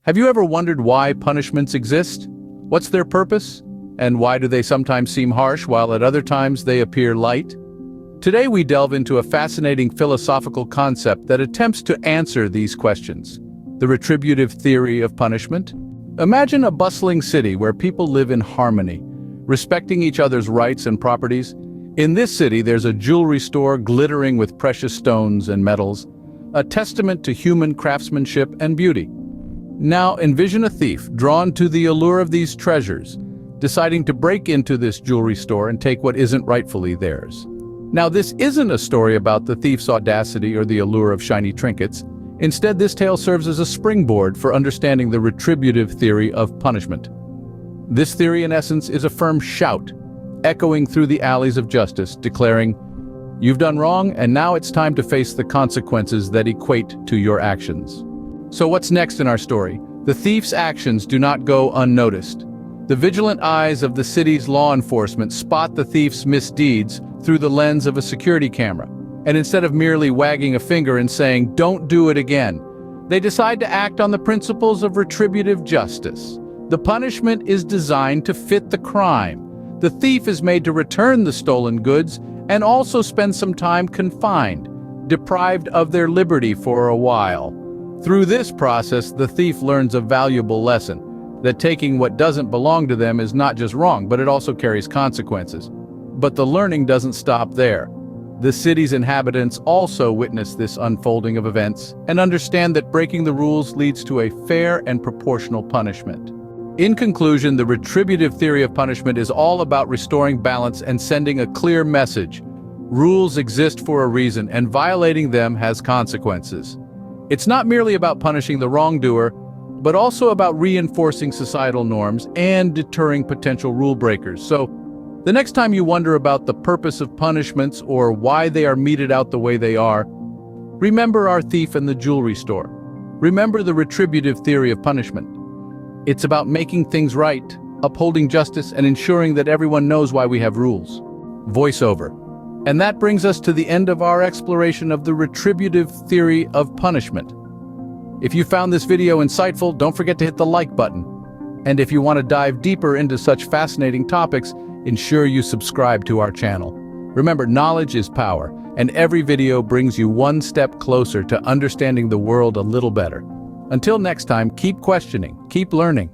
Have you ever wondered why punishments exist? What's their purpose? And why do they sometimes seem harsh while at other times they appear light? Today we delve into a fascinating philosophical concept that attempts to answer these questions: the retributive theory of punishment. Imagine a bustling city where people live in harmony, respecting each other's rights and properties. In this city, there's a jewelry store glittering with precious stones and metals, a testament to human craftsmanship and beauty. Now envision a thief drawn to the allure of these treasures, deciding to break into this jewelry store and take what isn't rightfully theirs. Now, this isn't a story about the thief's audacity or the allure of shiny trinkets. Instead, this tale serves as a springboard for understanding the retributive theory of punishment. This theory, in essence, is a firm shout, echoing through the alleys of justice, declaring, "You've done wrong, and now it's time to face the consequences that equate to your actions." So what's next in our story? The thief's actions do not go unnoticed. The vigilant eyes of the city's law enforcement spot the thief's misdeeds through the lens of a security camera. And instead of merely wagging a finger and saying, "Don't do it again," they decide to act on the principles of retributive justice. The punishment is designed to fit the crime. The thief is made to return the stolen goods and also spend some time confined, deprived of their liberty for a while. Through this process, the thief learns a valuable lesson: that taking what doesn't belong to them is not just wrong, but it also carries consequences. But the learning doesn't stop there. The city's inhabitants also witness this unfolding of events and understand that breaking the rules leads to a fair and proportional punishment. In conclusion, the retributive theory of punishment is all about restoring balance and sending a clear message. Rules exist for a reason, and violating them has consequences. It's not merely about punishing the wrongdoer, but also about reinforcing societal norms and deterring potential rule breakers. So, the next time you wonder about the purpose of punishments or why they are meted out the way they are, remember our thief in the jewelry store. Remember the retributive theory of punishment. It's about making things right, upholding justice, and ensuring that everyone knows why we have rules. Voiceover. And that brings us to the end of our exploration of the retributive theory of punishment. If you found this video insightful, don't forget to hit the like button. And if you want to dive deeper into such fascinating topics, ensure you subscribe to our channel. Remember, knowledge is power, and every video brings you one step closer to understanding the world a little better. Until next time, keep questioning, keep learning,